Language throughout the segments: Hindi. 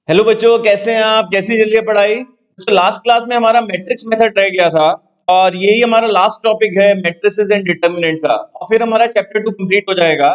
हेलो बच्चों, कैसे हैं आप? कैसी चल रही है पढ़ाई? तो लास्ट क्लास में हमारा मैट्रिक्स मेथड रह गया था और यही हमारा लास्ट टॉपिक है मैट्रिसेस एंड डिटर्मिनेंट का, और फिर हमारा चैप्टर 2 कंप्लीट हो जाएगा।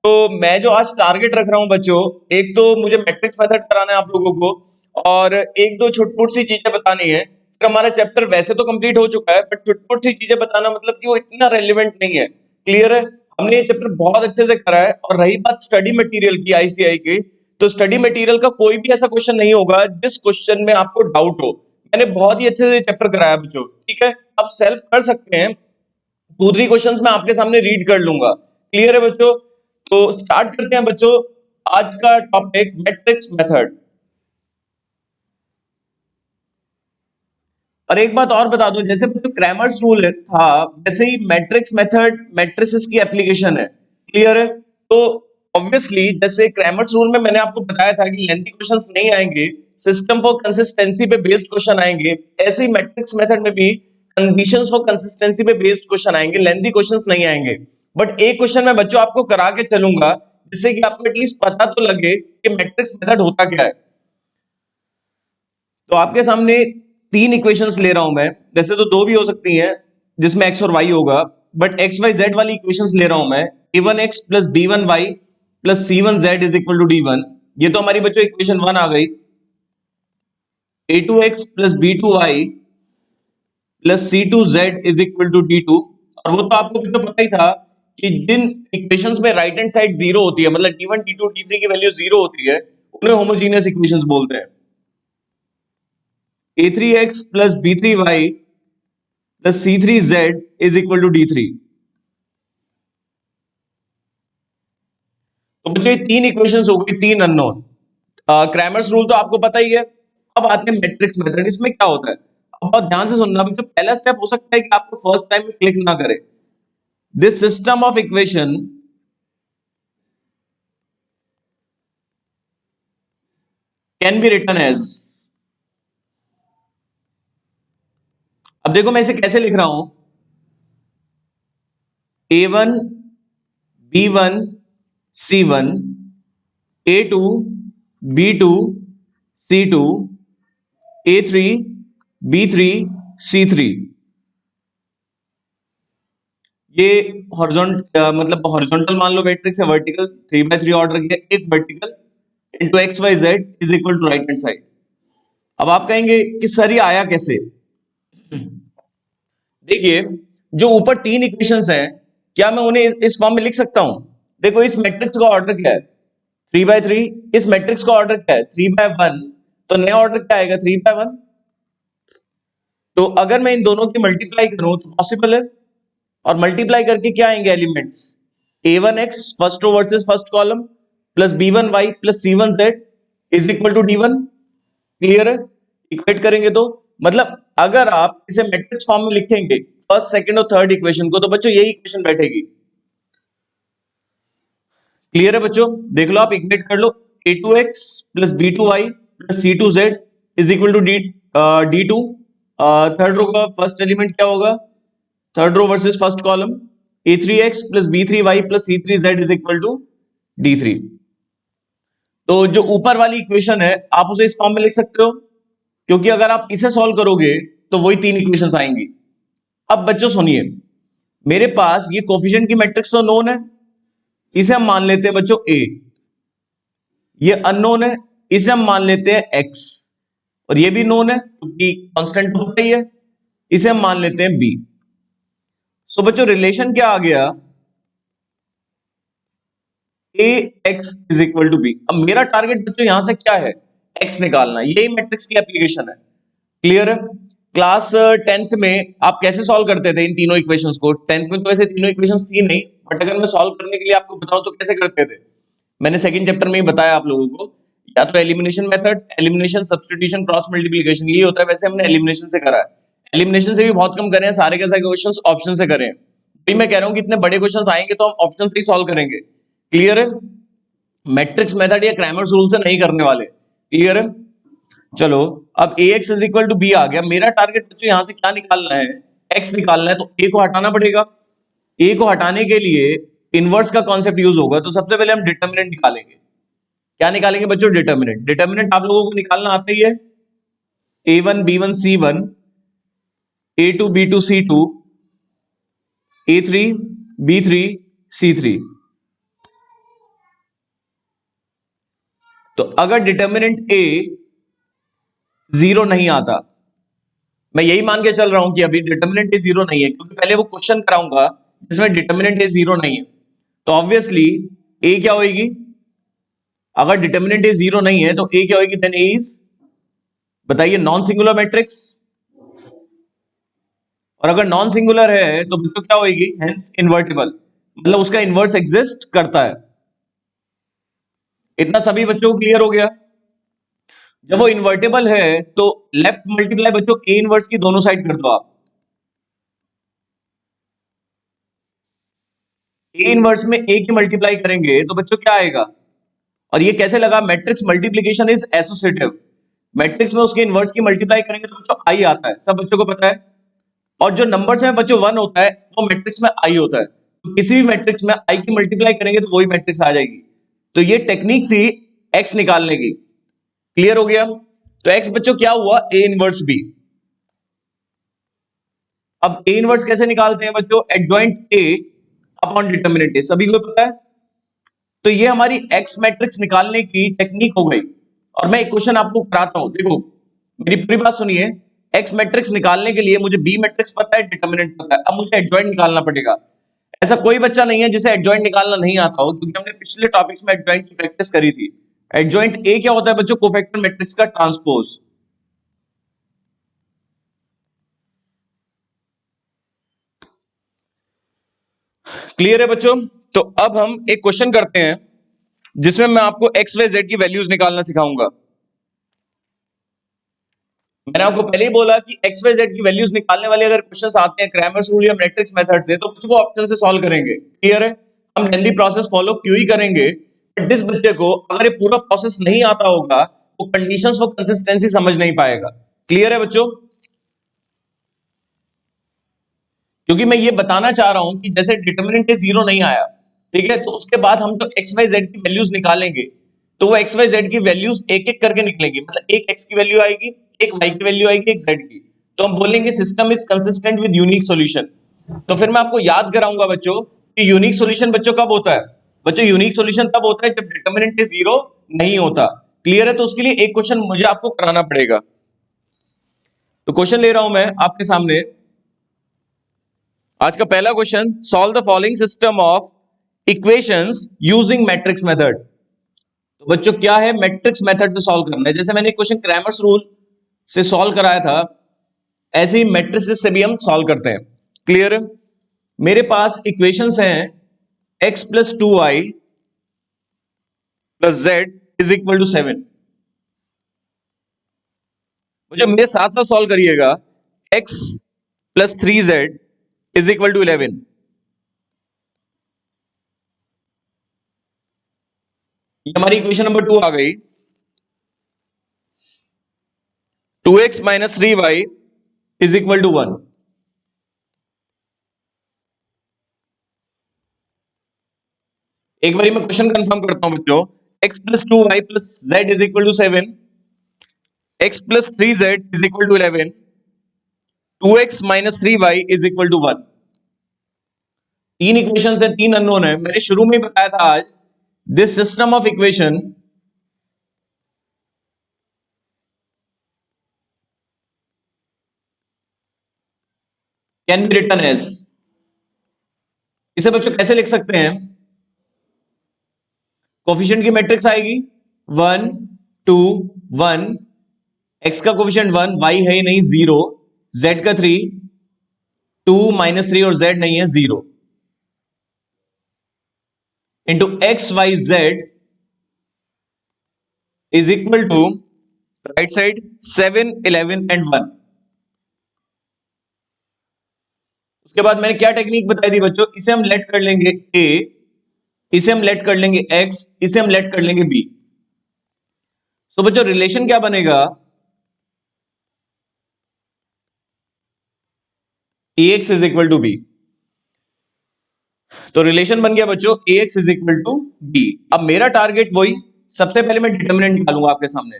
तो मैं जो आज टारगेट रख रहा हूं बच्चों, एक तो मुझे मैट्रिक्स मेथड कराना है आप लोगों को, और एक दो छुटपुट सी चीजें बतानी है। फिर हमारा चैप्टर वैसे तो कंप्लीट हो चुका है, बट छुटपुट सी चीजें बताना मतलब कि वो इतना रेलिवेंट नहीं है। क्लियर है? हमने ये चैप्टर बहुत अच्छे से करा है। और रही बात स्टडी मटेरियल की, आईसीआई की, तो स्टडी मटेरियल का कोई भी ऐसा क्वेश्चन नहीं होगा जिस क्वेश्चन में आपको डाउट हो। मैंने बहुत ही अच्छे से चैप्टर कराया बच्चों, ठीक है? आप सेल्फ कर सकते हैं। 2-3 क्वेश्चंस मैं आपके सामने रीड कर लूंगा। क्लियर है बच्चों? तो स्टार्ट करते हैं बच्चों। आज का टॉपिक मैट्रिक्स मेथड। और एक बात और बता दूं, जैसे बच्चों क्रैमर्स रूल था, वैसे ही मैट्रिक्स मेथड मैट्रिसेस की एप्लीकेशन है। क्लियर है? तो ऑब्वियसली जैसे क्रैमर्स रूल में मैंने आपको बताया था कि लेंथी क्वेश्चंस नहीं आएंगे, सिस्टम फॉर कंसिस्टेंसी पे बेस्ड क्वेश्चन आएंगे। ऐसे ही मैट्रिक्स मेथड में भी कंडीशंस फॉर कंसिस्टेंसी पे बेस्ड क्वेश्चन आएंगे, लेंथी क्वेश्चंस नहीं आएंगे। बट एक क्वेश्चन मैं बच्चों आपको करा के चलूंगा, जिससे कि आपको एटलीस्ट पता तो लगे कि मैट्रिक्स मेथड होता क्या है। तो आपके सामने तीन इक्वेशंस ले रहा हूं मैं। वैसे तो दो भी हो सकती हैं जिसमें एक्स और वाई होगा, बट एक्स वाई जेड वाली इक्वेशंस ले रहा हूं मैं। a1x plus b1y plus c1z is equal to d1। ये तो हमारी बच्चों इक्वेशन 1 आ गई। a2x plus b2y plus c2z is equal to d2। और वो तो आपको भी तो पता ही था कि जिन इक्वेशंस में राइट हैंड साइड जीरो होती है, मतलब d1 d2 d3 की वैल्यू जीरो होती है, उन्हें होमोजेनियस इक्वेशंस बोलते हैं। a3x plus b3y plus c3z is equal to d3। तो बच्चों ये तीन इक्वेशंस हो गई, तीन अननोन। क्रैमर्स रूल तो आपको पता ही है। अब आते हैं मैट्रिक्स मेथड। इसमें क्या होता है, अब बहुत ध्यान से सुनना बच्चों। पहला स्टेप हो सकता है कि आपको फर्स्ट टाइम में क्लिक ना करे। This system of equation can be written as. अब देखो मैं इसे कैसे लिख रहा हूं। a1 b1 c1 a2 b2 c2 a3 b3 c3। ये मतलब हॉरिजॉन्टल मान लो मैट्रिक्स है, वर्टिकल 3 by 3 ऑर्डर की है, एक vertical into X Y Z is equal to right hand side. अब आप कहेंगे कि सर ये आया कैसे? देखिए, जो ऊपर तीन इक्वेशंस हैं, क्या मैं उन्हें इस फॉर्म में लिख सकता हूं? देखो इस मैट्रिक्स का ऑर्डर क्या है? 3 by 3। इस मैट्रिक्स का ऑर्डर क्या है? 3 by 1। तो नया ऑर्डर क्या आएगा? 3 by 1। तो अगर मैं इन दोनों की मल्टीप्लाई करूं तो पॉसिबल है। और मल्टीप्लाई करके क्या आएंगे elements? a1x first row versus first column plus b1y plus c1z is equal to d1। Clear है? इक्वेट करेंगे तो मतलब अगर आप इसे मैट्रिक्स फॉर्म में लिखेंगे फर्स्ट सेकंड और थर्ड इक्वेशन को, तो बच्चों यही इक्वेशन बैठेगी। क्लियर है बच्चों? देख लो, आप इक्वेट कर लो। a2x plus b2y plus c2z is equal to d2। Third row का फर्स्ट एलिमेंट क्या होगा? Third row versus first column a3x plus b3y plus c3z is equal to d3। तो जो ऊपर वाली इक्वेशन है आप उसे इस फॉर्म में लिख सकते हो, क्योंकि अगर आप इसे सॉल्व करोगे तो वही तीन इक्वेशंस आएंगी। अब बच्चों सुनिए, मेरे पास ये कोफिशिएंट की मैट्रिक्स तो नोन है, इसे हम मान लेते हैं बच्चों a। ये अननोन है, इसे हम मान लेते हैं x। और ये भी नोन है क्योंकि कांस्टेंट तो होता ही है, इसे हम मान लेते हैं b। सो बच्चों रिलेशन क्या आ गया? A X is equal to B. अब मेरा टारगेट बच्चों यहां से क्या है? एक्स निकालना। यही मैट्रिक्स की एप्लीकेशन है। क्लियर है? क्लास 10th में आप कैसे सॉल्व करते थे इन तीनों इक्वेशंस को? 10th में तो ऐसे तीनों इक्वेशंस थी नहीं, बट अगर मैं सॉल्व करने के लिए आपको बताऊं तो कैसे करते थे? मैंने सेकंड चैप्टर में ही बताया आप लोगों को। या तो elimination method, elimination, substitution, cross multiplication, यही होता है। वैसे हमने एलिमिनेशन से करा है। एलिमिनेशन से भी बहुत कम करे हैं, सारे के सारे क्वेश्चंस ऑप्शन से करें। वही मैं कह रहा हूं कि इतने बड़े क्वेश्चंस आएंगे तो हम ऑप्शन से ही सॉल्व करेंगे। क्लियर है? मैट्रिक्स मेथड या क्रैमर्स रूल से नहीं करने वाले। क्लियर है? चलो, अब ax is equal to B आ गया। मेरा टारगेट बच्चों यहां से क्या निकालना है? x निकालना है, तो a को हटाना पड़ेगा। a को हटाने के लिए इनवर्स का कॉन्सेप्ट यूज होगा, तो सबसे पहले हम डिटर्मिनेंट निकालेंगे। क्या निकालेंगे बच्चों? डिटर्मिनेंट। डिटर्मिनेंट आप लोगों को निकालना आता ही है, A1 B1 C1, A2 B2 C2, A3 B3 C3। तो अगर डिटर्मिनेंट A 0 नहीं आता, मैं यही मान के चल रहा हूं कि अभी डिटर्मिनेंट A 0 नहीं है, क्योंकि पहले वो क्वेश्चन कराऊंगा जिसमें डिटर्मिनेंट A 0 नहीं है, तो ऑब्वियसली A क्या होगी? अगर डिटर्मिनेंट A 0 नहीं है तो A क्या होगी? देन A इज, बताइए, नॉन सिंगुलर मैट्रिक्स। और अगर नॉन सिंगुलर है तो बच्चों क्या होगी? हेंस इन्वर्टिबल, मतलब उसका इन्वर्स एग्जिस्ट करता है। इतना सभी बच्चों को क्लियर हो गया? जब वो इन्वर्टेबल है तो लेफ्ट मल्टीप्लाई बच्चों ए इनवर्स की दोनों साइड कर दो आप। ए इनवर्स में ए की मल्टीप्लाई करेंगे तो बच्चों क्या आएगा? और ये कैसे लगा? Matrix multiplication is associative. Matrix में उसके इनवर्स की मल्टीप्लाई करेंगे तो बच्चों आई आता है, सब बच्चों को पता है। और जो नंबर्स में बच्चों वन होता है वो मैट्रिक्स में आई होता है, तो किसी भी मैट्रिक्स में आई की मल्टीप्लाई करेंगे तो वही मैट्रिक्स आ जाएगी। तो ये टेक्निक थी एक्स निकालने की। क्लियर हो गया? तो एक्स बच्चों क्या हुआ? A inverse B. अब ए इनवर्स कैसे निकालते हैं बच्चों? Adjoint A upon determinant A, सभी को पता है। तो ये हमारी एक्स मैट्रिक्स निकालने की टेक्निक हो गई। और मैं एक क्वेश्चन आपको कराता हूं, देखो मेरी पूरी बात सुनिए। एक्स मैट्रिक्स निकालने के लिए मुझे बी मैट्रिक्स पता है, डिटर्मिनेंट पता है, अब मुझे एडजॉइंट निकालना पड़ेगा। ऐसा कोई बच्चा नहीं है जिसे एडजॉइंट निकालना नहीं आता हो, क्योंकि हमने पिछले टॉपिक्स में एडजॉइंट की प्रैक्टिस करी थी। एडजॉइंट ए क्या होता है बच्चों? कोफैक्टर मैट्रिक्स का ट्रांसपोज। क्लियर है बच्चों? तो अब हम एक क्वेश्चन करते हैं जिसमें मैं आपको एक्स वाई जेड की वैल्यूज निकालना सिखाऊंगा। मैंने आपको पहले ही बोला कि एक्स वाई जेड की वैल्यूज निकालने वाले अगर क्वेश्चंस आते हैं क्रैमर्स रूल या मैट्रिक्स मेथड से, तो कुछ वो ऑप्शन से सॉल्व करेंगे। क्लियर है? हम लेंथी प्रोसेस फॉलो क्यों ही करेंगे, बट जिस बच्चे को अगर ये पूरा प्रोसेस नहीं आता होगा वो कंडीशंस, वो कंसिस्टेंसी समझ नहीं पाएगा। क्लियर है बच्चों? क्योंकि मैं ये बताना चाह रहा हूं कि जैसे डिटर्मिनेंट जीरो नहीं आया, ठीक है, तो उसके बाद हम तो एक्स वाई जेड की वैल्यूज निकालेंगे, तो वो एक्स वाई जेड की वैल्यूज एक एक करके निकलेंगी। मतलब एक एक्स की वैल्यू आएगी, एक वाई की वैल्यू आएगी, एक जेड की। तो हम बोलेंगे system is consistent with unique solution. तो फिर मैं आपको याद कराऊंगा बच्चों कि यूनिक सॉल्यूशन बच्चों कब होता है? बच्चों यूनिक सॉल्यूशन तब होता है जब डिटर्मिनेंट जीरो नहीं होता। क्लियर है? तो उसके लिए एक क्वेश्चन मुझे आपको कराना पड़ेगा। तो क्वेश्चन ले रहा हूं मैं आपके सामने। आज का पहला question, solve the following system of equations using matrix method. तो बच्चों क्या है? मैट्रिक्स मेथड से सॉल्व करना है। जैसे मैंने क्वेश्चन क्रैमर्स रूल से सॉल्व कराया था, ऐसे ही मैट्रिसेस से भी हम सॉल्व करते हैं। क्लियर? मेरे पास इक्वेशंस हैं x plus 2y plus Z is equal to 7। मुझे मेरे साथ साथ सॉल्व करिएगा। x plus 3z is equal to 11। ये हमारी इक्वेशन नंबर 2 आ गई। 2x minus 3y is equal to 1। एक बार मैं क्वेश्चन कंफर्म करता हूं बच्चों। x plus 2y plus Z is equal to 7, x plus 3z is equal to 11, 2x minus 3y is equal to 1। तीन इक्वेशन है, तीन अननोन है। मैंने शुरू में ही बताया था आज, this system of equation can be written as, इसे बच्चों कैसे लिख सकते हैं? कोफिशिएंट की मैट्रिक्स आएगी 1 2 1, x का कोफिशिएंट 1, y है ही नहीं 0, z का 3, 2 माइनस 3 और z नहीं है 0, into X Y Z is equal to right side 7 11 and 1। उसके बाद मैंने क्या टेक्निक बताई थी बच्चों? इसे हम लेट कर लेंगे a, इसे हम लेट कर लेंगे x, इसे हम लेट कर लेंगे b। तो बच्चों रिलेशन क्या बनेगा? ax is equal to b। तो रिलेशन बन गया बच्चों ax is equal to b। अब मेरा टारगेट वही सबसे पहले मैं डिटर्मिनेंट निकालूंगा आपके सामने।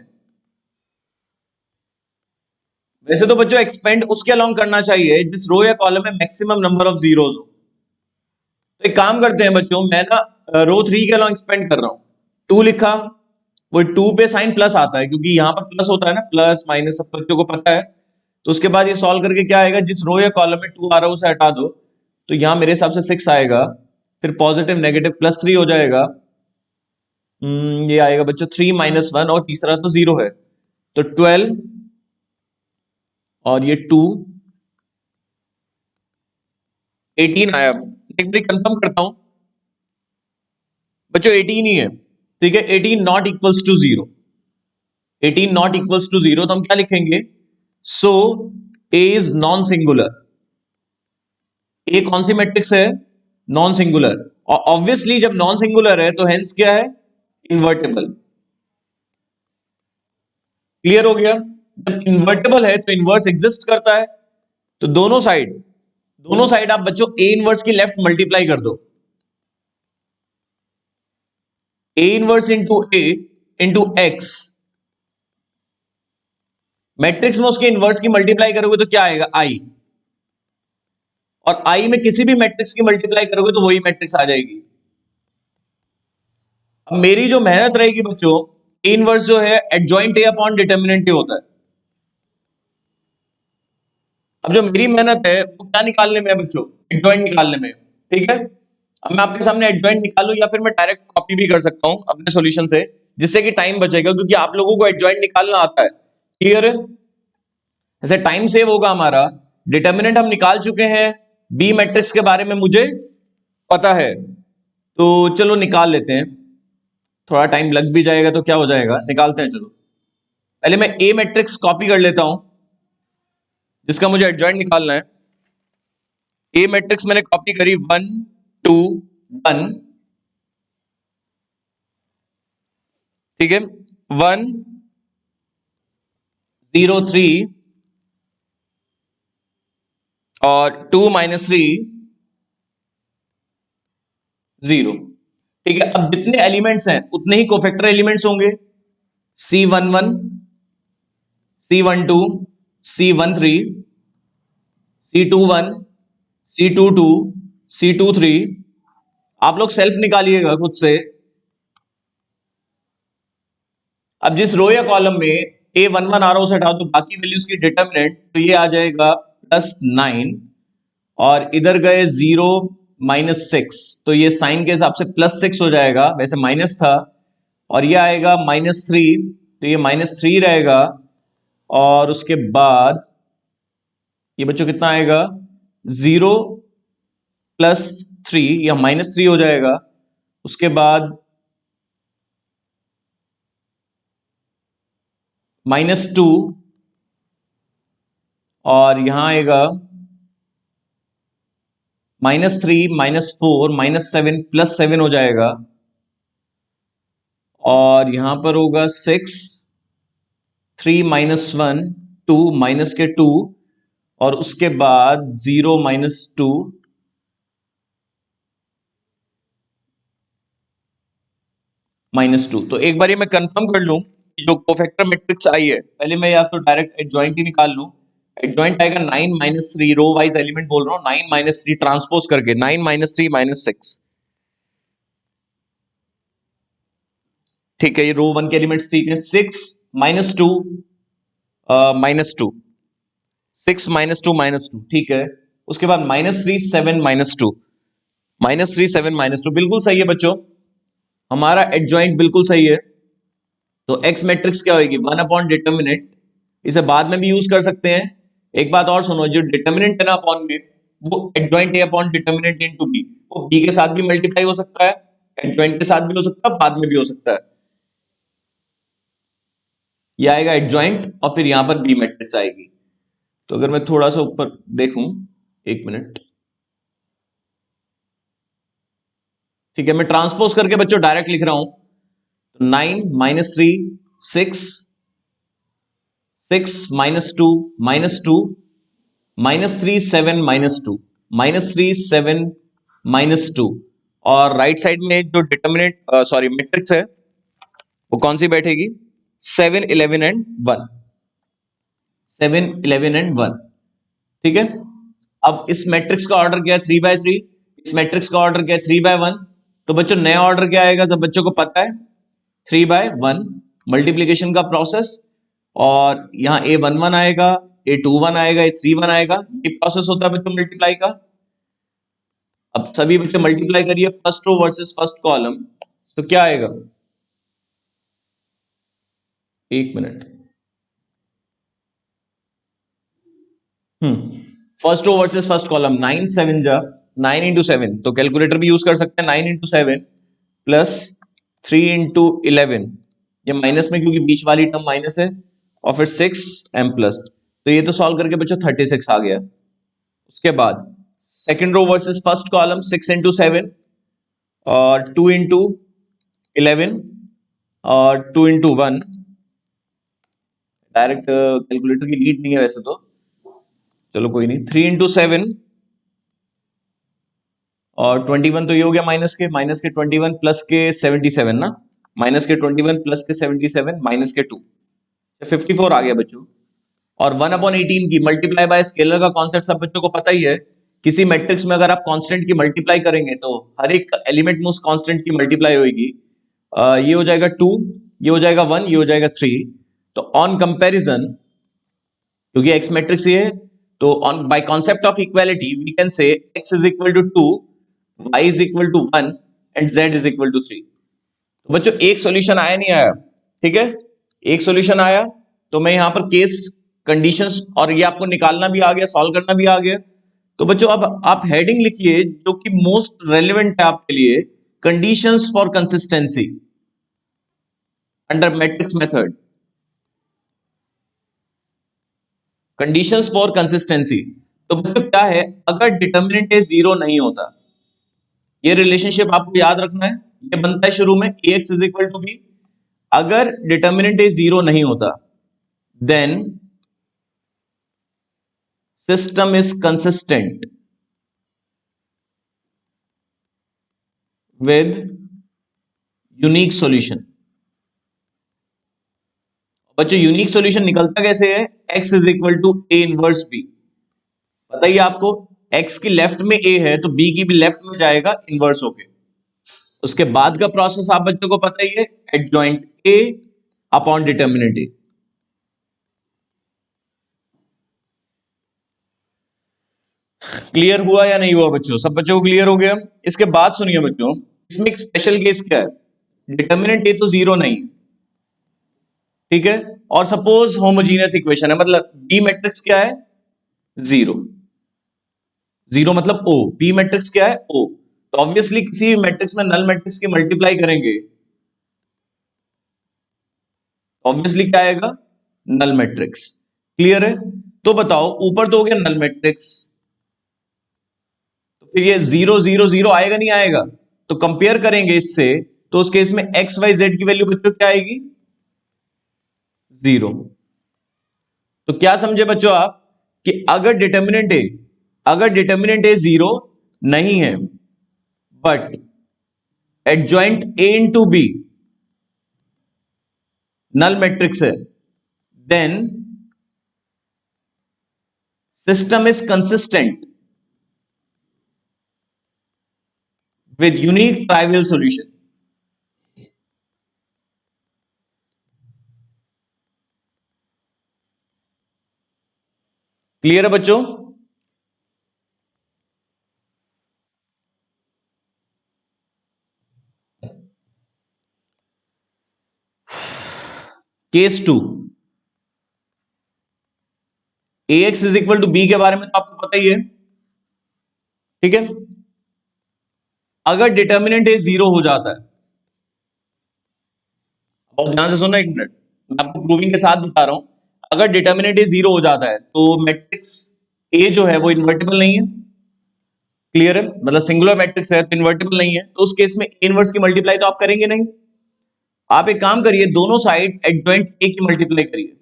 वैसे तो बच्चों एक्सपेंड उसके अलोंग करना चाहिए जिस रो या कॉलम में मैक्सिमम नंबर ऑफ जीरोज हो। तो एक काम करते हैं बच्चों, मैं ना रो 3 के अलोंग एक्सपेंड कर रहा हूं। 2 लिखा, वो 2 पे साइन प्लस आता है क्योंकि यहां पर प्लस होता है ना, प्लस माइनस सब बच्चों को पता है। तो उसके बाद ये सॉल्व करके क्या आएगा, जिस रो या कॉलम में 2 आ रहा है उसे हटा दो, तो यहां मेरे हिसाब से 6 आएगा, फिर पॉजिटिव नेगेटिव प्लस 3 हो जाएगा। ये आएगा बच्चों 3 माइनस 1, और तीसरा तो 0 है, तो 12, और ये 2, 18 आया। एक बार कंफर्म करता हूं बच्चों, 18 ही है, ठीक है। 18 not equals to 0, 18 not equals to 0, तो हम क्या लिखेंगे, so A is non singular. A कौन सी मैट्रिक्स है, नॉन सिंगुलर, और ऑब्वियसली जब नॉन सिंगुलर है तो हेंस क्या है, इन्वर्टेबल। क्लियर हो गया, जब इन्वर्टेबल है तो इनवर्स एग्जिस्ट करता है। तो दोनों साइड आप बच्चों ए इनवर्स की लेफ्ट मल्टीप्लाई कर दो, A inverse into A into x, matrix में उसके इनवर्स की मल्टीप्लाई करोगे तो क्या आएगा, आई, और आई में किसी भी मैट्रिक्स की मल्टीप्लाई करोगे तो वही मैट्रिक्स आ जाएगी। अब मेरी जो मेहनत रहेगी बच्चों, ए इनवर्स जो है एडजॉइंट ए अपॉन डिटर्मिनेंट ए होता है। अब जो मेरी मेहनत है वो क्या निकालने में है बच्चों, एडजॉइंट निकालने में, ठीक है। अब मैं आपके सामने एडजॉइंट निकालूं या फिर मैं डायरेक्ट कॉपी भी कर सकता हूं अपने सॉल्यूशन से, जिससे कि टाइम बचेगा, क्योंकि आप लोगों को एडजॉइंट निकालना आता है। क्लियर है, ऐसे टाइम सेव होगा हमारा। डिटर्मिनेंट हम निकाल चुके हैं, बी मैट्रिक्स के बारे में मुझे पता है, तो चलो निकाल लेते हैं। थोड़ा टाइम लग भी जाएगा तो क्या हो जाएगा, निकालते हैं। चलो पहले मैं ए मैट्रिक्स कॉपी कर लेता हूं जिसका मुझे एडजॉइंट निकालना है। ए मैट्रिक्स मैंने कॉपी करी, 1 2 1, ठीक है, 1 0 3 और 2 माइनस 3 0, ठीक है। अब जितने एलिमेंट्स हैं उतने ही कोफैक्टर एलिमेंट्स होंगे, C11 C12 C13 C21 C22 C23, आप लोग सेल्फ निकालिएगा खुद से। अब जिस रो या कॉलम में A11 आ रहा है उसे हटा दो, बाकी वैल्यूज की डिटर्मिनेंट, तो ये आ जाएगा +9, और इधर गए 0 -6, तो ये साइन के हिसाब से +6 हो जाएगा, वैसे माइनस था, और ये आएगा -3, तो ये -3 रहेगा, और उसके बाद ये बच्चों कितना आएगा, 0 +3 या -3 हो जाएगा। उसके बाद -2, और यहां आएगा -3 -4 -7 +7 हो जाएगा, और यहां पर होगा 6 3 -1 2 माइनस के 2, और उसके बाद 0 -2 -2। तो एक बार ये मैं कंफर्म कर लूं कि जो कोफैक्टर मैट्रिक्स आई है, पहले मैं या तो डायरेक्ट एडजॉइंट ही निकाल लूं। एडजॉइंट आएगा 9 -3, रो वाइज एलिमेंट बोल रहा हूं, 9 -3 ट्रांसपोज करके, 9 -3 -6, ठीक है। ये रो 1 के एलिमेंट्स ठीक है, 6 -2 -2, 6 -2 ठीक है। उसके बाद -3 7 -2, -3 7 -2, बिल्कुल सही है बच्चों, हमारा एडजॉइंट बिल्कुल सही है। तो एक्स मैट्रिक्स क्या होगी, 1 अपॉन डिटर्मिनेंट, इसे बाद में भी यूज कर सकते हैं। एक बात और सुनो, जो डिटर्मिनेंट है ना अपॉन में, वो adjoint A upon determinant into B, वो बी के साथ भी मल्टीप्लाई हो सकता है, एडजॉइंट के साथ भी हो सकता है, बाद में भी हो सकता है। ये आएगा एडजॉइंट, और फिर यहां पर बी मैट्रिक्स आएगी। तो अगर मैं थोड़ा सा ऊपर देखूं, एक मिनट, ठीक है, मैं ट्रांसपोज करके बच्चों डायरेक्ट लिख रहा हूं, तो 9 -3 6 6 -2 -2 -3 7 -2 -3 7 -2, और राइट साइड में जो डिटर्मिनेंट सॉरी मैट्रिक्स है वो कौन सी बैठेगी? 7, 11 एंड 1। 7, 11 एंड 1। ठीक है। अब इस मैट्रिक्स का ऑर्डर क्या है? 3/3। इस मैट्रिक्स का ऑर्डर क्या है? 3/1। तो बच्चों नया ऑर्डर क्या आएगा? सब बच्चों को पता है, 3/1 मल्टीप्लीकेशन का प्रोसेस। और यहाँ A11 आएगा, A21 आएगा, A31 आएगा। ये प्रोसेस होता है बच्चों मल्टीप्लाई का। अब सभी बच्चे मल्टीप्लाई करिए first row versus first column. तो क्या आएगा? एक minute. First row versus first column, 9 7 जा 9 इंटू 7, तो कैलकुलेटर भी यूज कर सकते हैं। 9 इंटू 7 प्लस 3 इंटू 11, ये माइनस में क्योंकि बीच वाली टर्म माइनस है, और फिर 6 m प्लस। तो ये तो सॉल्व करके बच्चों 36 आ गया। उसके बाद second row versus first column, 6 into 7 और 2 इंटू 11 और 2 इंटू 1। डायरेक्ट कैलकुलेटर की नीड नहीं है वैसे तो, चलो कोई नहीं। 3 इंटू 7 और 21, तो ये हो गया माइनस के 21 प्लस के 77 ना, माइनस के 21 प्लस के 77 माइनस के 2, 54 आ गया बच्चों। और 1/18 की मल्टीप्लाई बाय स्केलर का कॉन्सेप्ट सब बच्चों को पता ही है। किसी मैट्रिक्स में अगर आप कांस्टेंट की मल्टीप्लाई करेंगे तो हर एक एलिमेंट में उस कांस्टेंट की मल्टीप्लाई होगी। ये हो जाएगा 2, ये हो जाएगा 1, ये हो जाएगा 3। तो ऑन कंपैरिजन, क्योंकि एक्स मैट्रिक्स ये है, तो on by concept of equality we can say x is equal to 2, y is equal to 1 and z is equal to 3। तो बच्चों एक सॉल्यूशन आया नहीं आया? ठीक है, एक सॉल्यूशन आया। तो मैं यहां पर केस कंडीशंस और ये आपको निकालना भी आ गया, सॉल्व करना भी आ गया। तो बच्चों अब आप हेडिंग लिखिए जो कि मोस्ट रेलेवेंट है आपके लिए, conditions for consistency under matrix method. Conditions for consistency. तो बच्चों क्या है, अगर डिटर्मिनेंट ए जीरो नहीं होता, ये रिलेशनशिप आपको याद रखना है। ये बनता है शुरू में ax is equal to B. अगर डिटर्मिनेंट ए जीरो नहीं होता, then system is consistent with unique solution. बच्चों यूनिक सॉल्यूशन निकलता कैसे है? x is equal to A inverse B. बताइए आपको, x की लेफ्ट में a है तो b की भी लेफ्ट में जाएगा इनवर्स होके। उसके बाद का प्रोसेस आप बच्चों को पता ही है, adjoint a upon determinant a। Clear हुआ या नहीं हुआ बच्चों? सब बच्चों को क्लियर हो गया? इसके बाद सुनिए बच्चों, इसमें एक स्पेशल केस क्या है, डिटर्मिनेंट ए तो जीरो नहीं, ठीक है, और सपोज होमोजीनियस इक्वेशन है, मतलब बी मैट्रिक्स क्या है? जीरो। जीरो मतलब ओ, बी मैट्रिक्स क्या है? ओ। तो ऑब्वियसली किसी भी मैट्रिक्स में नल मैट्रिक्स की मल्टीप्लाई करेंगे, ऑब्वियसली क्या आएगा? Null matrix. क्लियर है? तो बताओ, ऊपर तो हो गया नल मैट्रिक्स, तो फिर ये 0 0 0 आएगा नहीं आएगा? तो कंपेयर करेंगे इससे, तो उस केस में एक्स वाई जेड की वैल्यू बच्चों क्या आएगी? जीरो। तो क्या समझे बच्चों आप, कि अगर डिटर्मिनेंट ए जीरो नहीं है, but adjoint A into B null matrix है, then system is consistent with unique trivial solution. Clear है बच्चों? Case 2, A X is equal to B के बारे में तो आपको पता ही है, ठीक है। अगर डिटर्मिनेंट ए जीरो हो जाता है, और ध्यान से सुनना एक मिनट, मैं आपको प्रूविंग के साथ बता रहा हूं। अगर डिटर्मिनेंट ए जीरो हो जाता है तो मैट्रिक्स ए जो है वो इन्वर्टिबल नहीं है। क्लियर है? मतलब सिंगुलर मैट्रिक्स है तो इन्वर्टिबल नहीं है, तो उस केस में इनवर्स की मल्टीप्लाई तो आप करेंगे नहीं। आप एक काम करिए, दोनों साइड एडजॉइंट ए की मल्टीप्लाई करिए।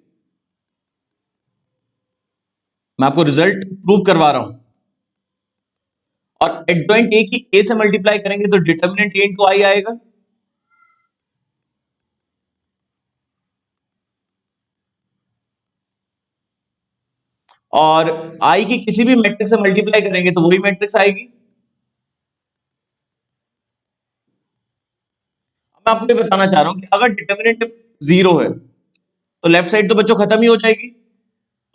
मैं आपको रिजल्ट प्रूव करवा रहा हूं। और एडजॉइंट ए की ए से मल्टीप्लाई करेंगे तो डिटर्मिनेंट ए इंटू आई आएगा। और आई की किसी भी मैट्रिक्स से मल्टीप्लाई करेंगे तो वही मैट्रिक्स आएगी। मैं आपको ये बताना चाह रहा हूं कि अगर डिटर्मिनेंट 0 है तो लेफ्ट साइड तो बच्चों खत्म ही हो जाएगी,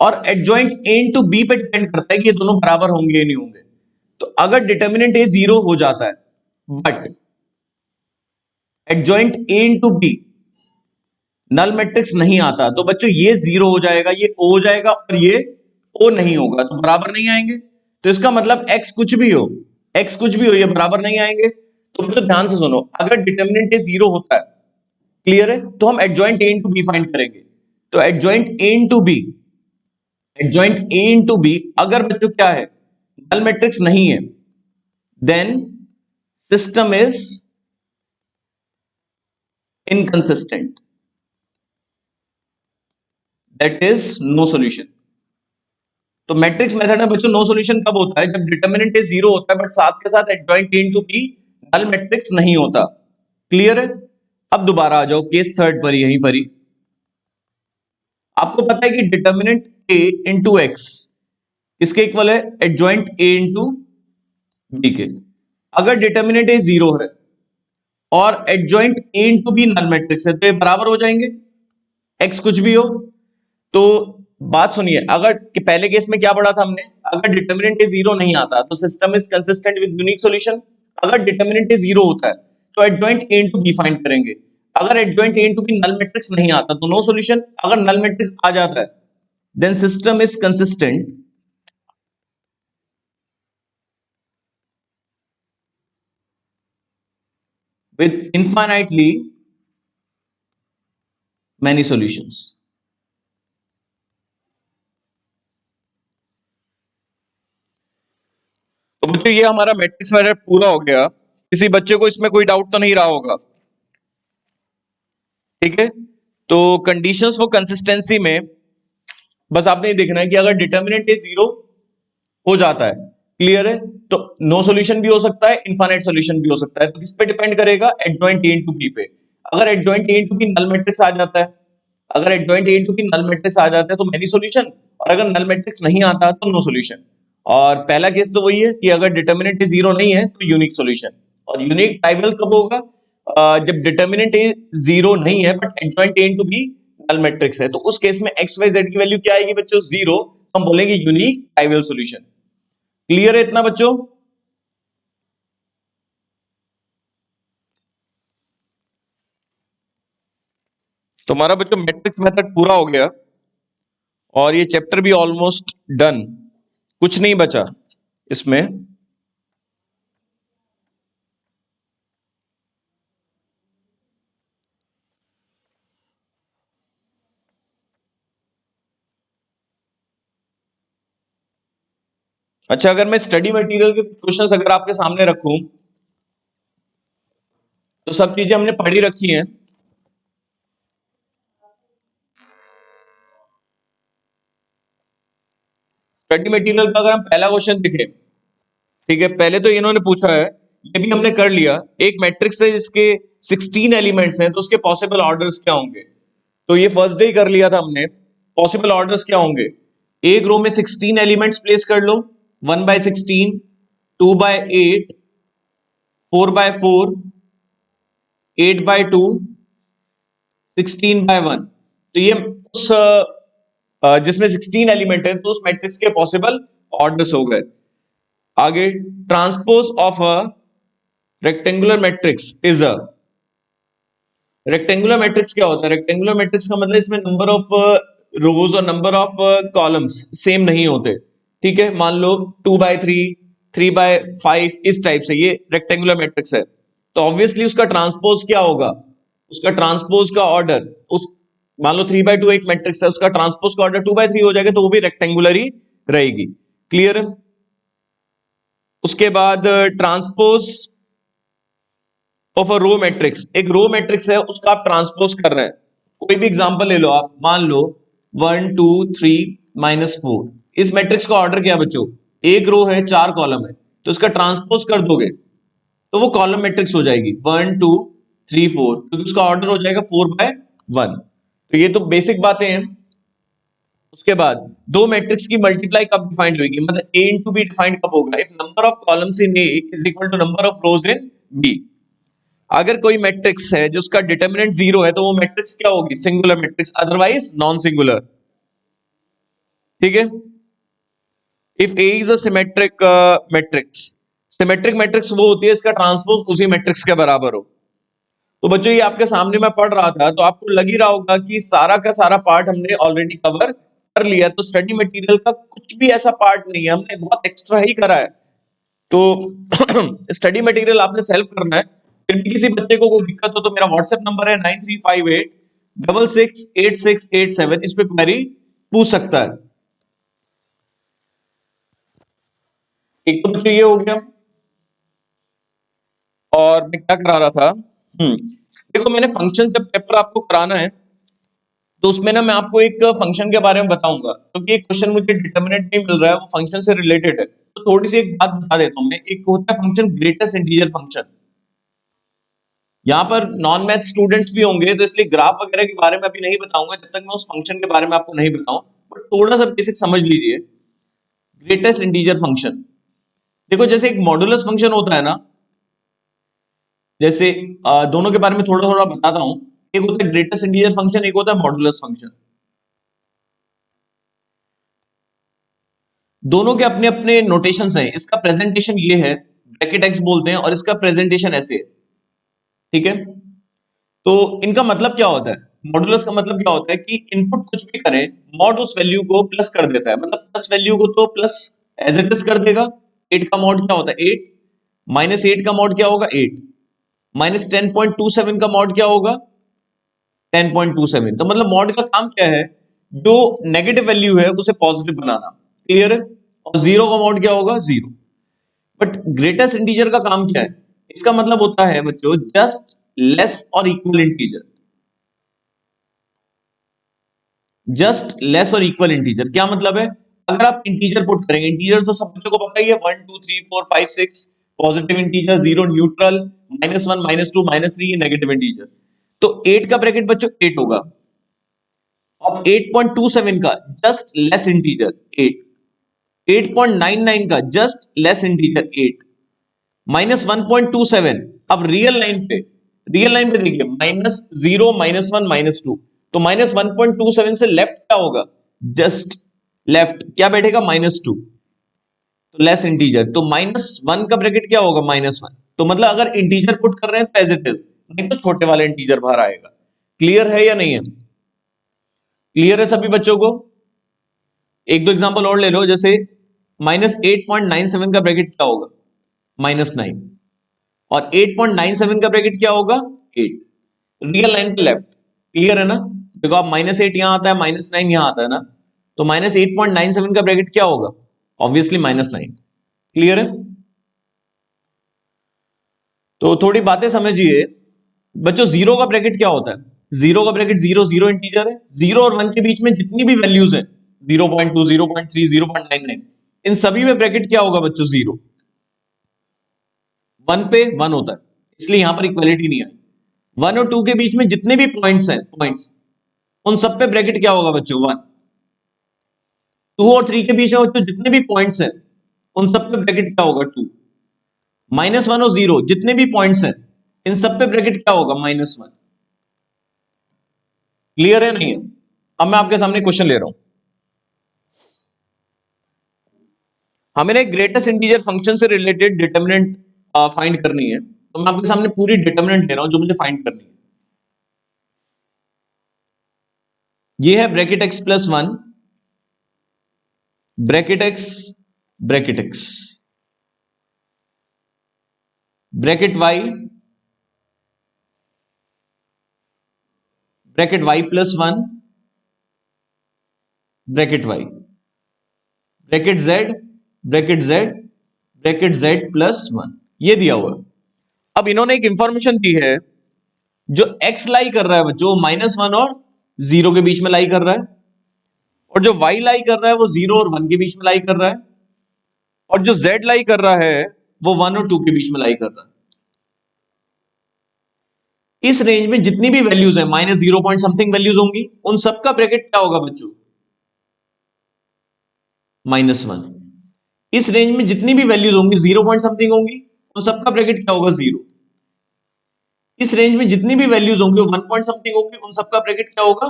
और एडजॉइंट ए इंटू बी पे डिपेंड करता है कि ये दोनों बराबर होंगे या नहीं होंगे। तो अगर डिटर्मिनेंट ए 0 हो जाता है but adjoint A into B null matrix नहीं आता, तो बच्चों ये 0 हो जाएगा, ये ओ हो जाएगा और ये ओ नहीं होगा, तो बराबर नहीं आएंगे। तो इसका मतलब एक्स कुछ भी हो, एक्स कुछ भी हो, ये बराबर नहीं आएंगे। तो बच्चों ध्यान से सुनो, अगर डिटर्मिनेंट ए 0 होता है, क्लियर है, तो हम adjoint A into B find करेंगे। तो adjoint A into B, adjoint A into B अगर बच्चों क्या है, नल मैट्रिक्स नहीं है, then system is inconsistent, that is no solution. तो मैट्रिक्स मेथड में बच्चों नो सॉल्यूशन कब होता है, जब डिटर्मिनेंट इज 0 होता है बट साथ के साथ adjoint A into B null matrix नहीं होता। क्लियर है। अब दोबारा आ जाओ केस थर्ड पर, यहीं पर ही आपको पता है कि डिटर्मिनेंट ए इंटू एक्स इसके इक्वल है एडजॉइंट ए इंटू बी के। अगर डिटर्मिनेंट ए 0 है और adjoint A into B null matrix है तो ये बराबर हो जाएंगे, एक्स कुछ भी हो। तो बात सुनिए, अगर कि पहले केस में क्या पढ़ा था हमने, अगर डिटर्मिनेंट ए 0 नहीं आता तो system is consistent with unique solution. अगर डिटर्मिनेंट ए 0 होता है तो adjoint A into B find करेंगे। अगर adjoint A into B null matrix नहीं आता तो नो सॉल्यूशन। अगर नल मैट्रिक्स आ जाता है then system is consistent with infinitely many solutions। तो बच्चों ये हमारा मैट्रिक्स मेथड पूरा हो गया। किसी बच्चे को इसमें कोई डाउट तो नहीं रहा होगा, ठीक है। तो कंडीशंस फॉर कंसिस्टेंसी में बस आपने ये देखना है कि अगर डिटर्मिनेंट ए 0 हो जाता है, क्लियर है, तो नो सॉल्यूशन भी हो सकता है, इनफाइनाइट सॉल्यूशन भी हो सकता है। तो किस पे डिपेंड करेगा, एडजॉइंट ए इंटू बी पे। अगर adjoint A into B null matrix आ जाता है, अगर adjoint A into B null matrix आ जाता है तो मेनी सॉल्यूशन, और अगर नल मैट्रिक्स नहीं आता तो नो सॉल्यूशन। और पहला केस तो वही है कि अगर डिटर्मिनेंट ए 0 नहीं है तो यूनिक सॉल्यूशन। और यूनिक ट्राइवल कब होगा, जब डिटर्मिनेंट ए 0 नहीं है but adjoint A into B null matrix है। तो उस केस में एक्स वाई जेड की वैल्यू क्या आएगी बच्चों, 0। हम बोलेंगे यूनिक ट्राइवल सॉल्यूशन। क्लियर है इतना बच्चों। तो हमारा बच्चों मैट्रिक्स मेथड पूरा हो गया और ये चैप्टर भी ऑलमोस्ट डन, कुछ नहीं बचा इसमें। अच्छा, अगर मैं स्टडी मटेरियल के क्वेश्चंस अगर आपके सामने रखूं तो सब चीजें हमने पढ़ी रखी हैं। स्टडी मटेरियल का अगर हम पहला क्वेश्चन देखें, ठीक है, पहले तो इन्होंने पूछा है, ये भी हमने कर लिया, एक मैट्रिक्स है जिसके 16 एलिमेंट्स हैं तो उसके पॉसिबल ऑर्डर्स क्या होंगे। तो ये फर्स्ट डे ही कर लिया था हमने। पॉसिबल ऑर्डर्स क्या होंगे, एक रो में 16 एलिमेंट्स प्लेस कर लो, 1/16, 2/8, 4/4, 8/2, 16/1। तो ये उस जिसमें 16 एलिमेंट है तो उस मैट्रिक्स के पॉसिबल ऑर्डर्स हो गए। आगे, transpose of a rectangular matrix is a, rectangular matrix क्या होता है, रेक्टेंगुलर मैट्रिक्स का मतलब इसमें नंबर ऑफ रोज और नंबर ऑफ कॉलम्स सेम नहीं होते, ठीक है। मान लो 2/3, 3/5, इस टाइप से ये रेक्टेंगुलर मैट्रिक्स है। तो ऑब्वियसली उसका ट्रांसपोज क्या होगा, उसका ट्रांसपोज का ऑर्डर, उस मान लो 3/2 एक मैट्रिक्स है, उसका ट्रांसपोज का ऑर्डर 2/3 हो जाएगा, तो वो भी रेक्टेंगुलर ही रहेगी। क्लियर है। उसके बाद transpose of a row matrix, एक रो मैट्रिक्स है उसका आप ट्रांसपोज कर रहे हैं। कोई भी एग्जांपल ले लो आप, मान लो 1 2 3 -4, इस मैट्रिक्स का ऑर्डर क्या बच्चों, एक रो है 4 कॉलम है, तो इसका ट्रांसपोज कर दोगे तो वो कॉलम मैट्रिक्स हो जाएगी 1 2 3 4, क्योंकि उसका ऑर्डर हो जाएगा 4/1। तो ये तो बेसिक बातें हैं। उसके बाद दो मैट्रिक्स की मल्टीप्लाई कब डिफाइंड होगी, मतलब ए इंटू बी डिफाइंड कब होगा, if number of columns in A is equal to number of rows in B. अगर कोई मैट्रिक्स है जिसका डिटर्मिनेंट जीरो है तो वो मैट्रिक्स क्या होगी, singular matrix, otherwise non singular. ठीक है। If A is a symmetric matrix, symmetric matrix वो होती है इसका ट्रांसपोज उसी मैट्रिक्स के बराबर हो। तो बच्चों ये आपके सामने मैं पढ़ रहा था तो आपको लग ही रहा होगा कि सारा का सारा पार्ट हमने ऑलरेडी कवर कर लिया, तो स्टडी मटेरियल का कुछ भी ऐसा पार्ट नहीं है, हमने बहुत एक्स्ट्रा ही करा है। तो स्टडी मटेरियल आपने सेल्फ करना है। फिर भी किसी बच्चे को कोई दिक्कत हो तो मेरा व्हाट्सएप नंबर है 9358668687, इस पे क्वेरी पूछ सकता है। एक तो बच्चों ये हो गया। और मैं क्या करा रहा था, देखो मैंने फंक्शन जब पेपर आपको कराना है तो उसमें ना मैं आपको एक फंक्शन के बारे में बताऊंगा, क्योंकि एक क्वेश्चन मुझे डिटरमिनेंट नहीं मिल रहा है, वो फंक्शन से रिलेटेड है, तो थोड़ी सी एक बात बता देता हूं मैं। एक होता है फंक्शन ग्रेटेस्ट इंटीजर फंक्शन। यहाँ पर नॉन मैथ स्टूडेंट्स भी होंगे तो इसलिए ग्राफ वगैरह के बारे में अभी नहीं बताऊंगा जब तक मैं उस फंक्शन के बारे में आपको नहीं बताऊं, बट थोड़ा सा बेसिक समझ लीजिए। ग्रेटेस्ट इंटीजर फंक्शन, देखो जैसे एक मॉडुलस फंक्शन होता है ना, जैसे दोनों के बारे में थोड़ा थोड़ा बताता हूं। एक होता है ग्रेटेस्ट इंटीजर फंक्शन, एक होता है मॉडुलस फंक्शन। दोनों के अपने अपने नोटेशंस हैं। इसका प्रेजेंटेशन ये है, ब्रैकेट एक्स बोलते हैं, और इसका प्रेजेंटेशन ऐसे है। ठीक है। तो इनका मतलब क्या होता है, मॉडुलस का मतलब क्या होता है कि इनपुट कुछ भी करें, मॉड उस वैल्यू को प्लस कर देता है, मतलब प्लस वैल्यू को तो प्लस एज इट इज कर देगा। 8 का मॉड क्या होता है 8, माइनस 8 का मॉड क्या होगा 8, माइनस 10.27 का मॉड क्या होगा 10.27। तो मतलब मॉड का काम क्या है, जो नेगेटिव वैल्यू है उसे पॉजिटिव बनाना। क्लियर है। और जीरो का मॉड क्या होगा जीरो। बट ग्रेटेस्ट इंटीजर का काम क्या है, इसका मतलब होता है बच्चों जस्ट लेस और इक्वल इंटीजर। जस्ट लेस और इक्वल इंटीजर क्या मतलब है, अगर आप इंटीजर पुट करेंगे, इंटीजर तो सब बच्चों को पता ही है, 1 2 3 4 5 6 पॉजिटिव इंटीजर, 0 न्यूट्रल, -1 -2 -3 ये नेगेटिव इंटीजर। तो 8 का ब्रैकेट बच्चों 8 होगा। अब 8.27 का जस्ट लेस इंटीजर 8, 8.99 का जस्ट लेस इंटीजर 8, -1.27। अब रियल लाइन पे देखिए -0 -1 -2, तो -1.27 से लेफ्ट क्या होगा, जस्ट लेफ्ट क्या बैठेगा -2, तो लेस इंटीजर, तो -1 का ब्रैकेट क्या होगा -1। तो मतलब अगर इंटीजर पुट कर रहे हैं तो एज इट इज, नहीं तो छोटे वाले इंटीजर बाहर आएगा। क्लियर है या नहीं है, क्लियर है सभी बच्चों को। एक दो एग्जांपल और ले लो, जैसे -8.97 का ब्रैकेट क्या होगा -9, और 8.97 का ब्रैकेट क्या होगा 8, रियल लाइन पे लेफ्ट। क्लियर है ना। देखो आप -8 यहां आता है, -9 यहां आता है ना, तो -8.97 का ब्रैकेट क्या होगा, ऑब्वियसली -9। क्लियर है। तो थोड़ी बातें समझिए बच्चों। जीरो का ब्रैकेट क्या होता है, जीरो का ब्रैकेट जीरो, जीरो इंटीजर है, 0 और 1 के बीच में जितनी भी वैल्यूज हैं, 0.2 0.3 0.99, इन सभी में ब्रैकेट क्या होगा बच्चों जीरो। 1 पे 1 होता है, इसलिए यहां पर इक्वलिटी नहीं आई। 1 और 2 के बीच में जितने भी पॉइंट्स हैं, पॉइंट्स, उन सब पे ब्रैकेट क्या होगा बच्चों 1। 2 और 3 के बीच में बच्चों जितने भी पॉइंट्स हैं, उन सब पे ब्रैकेट क्या होगा 2। -1 और 0 जितने भी पॉइंट्स हैं, इन सब पे ब्रैकेट क्या होगा -1। क्लियर है नहीं है। अब मैं आपके सामने क्वेश्चन ले रहा हूं, हमें एक ग्रेटेस्ट इंटीजर फंक्शन से रिलेटेड डिटरमिनेंट फाइंड करनी है, तो मैं आपके सामने पूरी डिटरमिनेंट ले रहा हूं जो मुझे फाइंड करनी है। ये है bracket x plus 1, bracket x, bracket x, bracket y, bracket y plus 1, bracket y, bracket z, bracket z, bracket z plus 1, ये दिया हुआ है। अब इन्होंने एक इंफॉर्मेशन दी है, जो x लाई कर रहा है बच्चों -1 और 0 के बीच में लाई कर रहा है, और जो y लाई कर रहा है वो 0 और 1 के बीच में लाई कर रहा है, और जो z लाई कर रहा है वो 1 और 2 के बीच में लाई कर रहा है। इस रेंज में जितनी भी वैल्यूज है, -0 पॉइंट समथिंग वैल्यूज होंगी, उन सबका ब्रैकेट क्या होगा बच्चों -1। इस रेंज में जितनी भी वैल्यूज होंगी 0 पॉइंट समथिंग होंगी, उन सबका ब्रैकेट क्या होगा? 0। इस रेंज में जितनी भी वैल्यूज होंगी 1 पॉइंट समथिंग होंगी, उन सबका ब्रैकेट क्या होगा?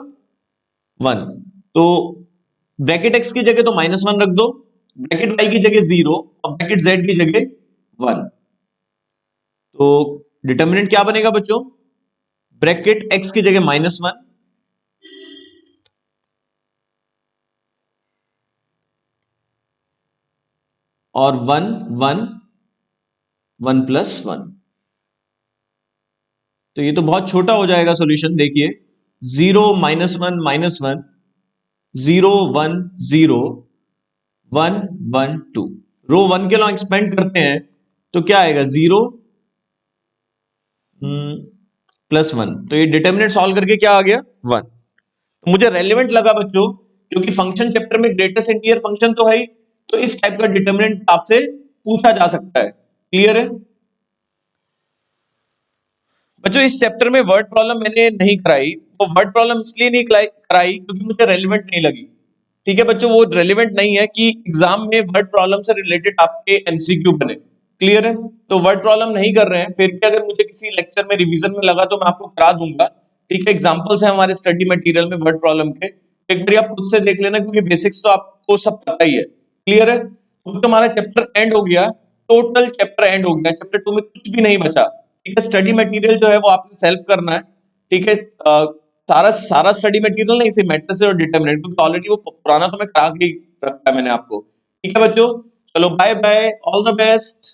1। तो ब्रैकेट x की जगह तो -1 रख दो, ब्रैकेट y की जगह 0 और ब्रैकेट z की जगह 1। तो डिटर्मिनेंट क्या बनेगा बच्चों? ब्रैकेट x की जगह -1 और 1 1 1 प्लस 1। तो ये तो बहुत छोटा हो जाएगा सॉल्यूशन। देखिए 0 -1 -1 0 1 0 1 1 2। रो 1 के लॉन्ग एक्सपेंड करते हैं तो क्या आएगा? 0 प्लस 1। तो ये डिटर्मिनेंट सॉल्व करके क्या आ गया? 1। तो मुझे रेलेवेंट लगा बच्चों, क्योंकि फंक्शन चैप्टर में ग्रेटेस्ट इंटीजर फंक्शन तो है ही, तो इस टाइप का डिटर्मिनेंट आपसे पूछा जा सकता है। क्लियर है बच्चों? इस चैप्टर में वर्ड प्रॉब्लम मैंने नहीं कराई। वो वर्ड प्रॉब्लम इसलिए नहीं कराई क्योंकि मुझे रेलेवेंट नहीं लगी। ठीक है बच्चों, वो रेलेवेंट नहीं है कि एग्जाम में वर्ड प्रॉब्लम से रिलेटेड आपके एमसीक्यू बने। क्लियर है? तो वर्ड प्रॉब्लम नहीं कर रहे हैं, फिर भी अगर मुझे किसी लेक्चर में रिवीजन में लगा तो मैं आपको करा दूंगा। ठीक है, एग्जांपल्स हैं हमारे स्टडी मटेरियल में वर्ड प्रॉब्लम के, एक बार आप खुद से देख लेना, क्योंकि बेसिक्स तो आपको सब पता ही है। क्लियर है? तो हमारा चैप्टर एंड हो गया, टोटल चैप्टर एंड हो गया, चैप्टर 2 में कुछ भी नहीं बचा। ठीक है, स्टडी मटेरियल जो है वो आपने सेल्फ करना है। ठीक है, सारा सारा स्टडी मटेरियल नहीं, सिर्फ मैट्रिसेस और डिटरमिनेंट, क्योंकि ऑलरेडी वो पुराना तो मैं करा के ही रखा है मैंने आपको। ठीक है बच्चों, चलो bye bye, all the best.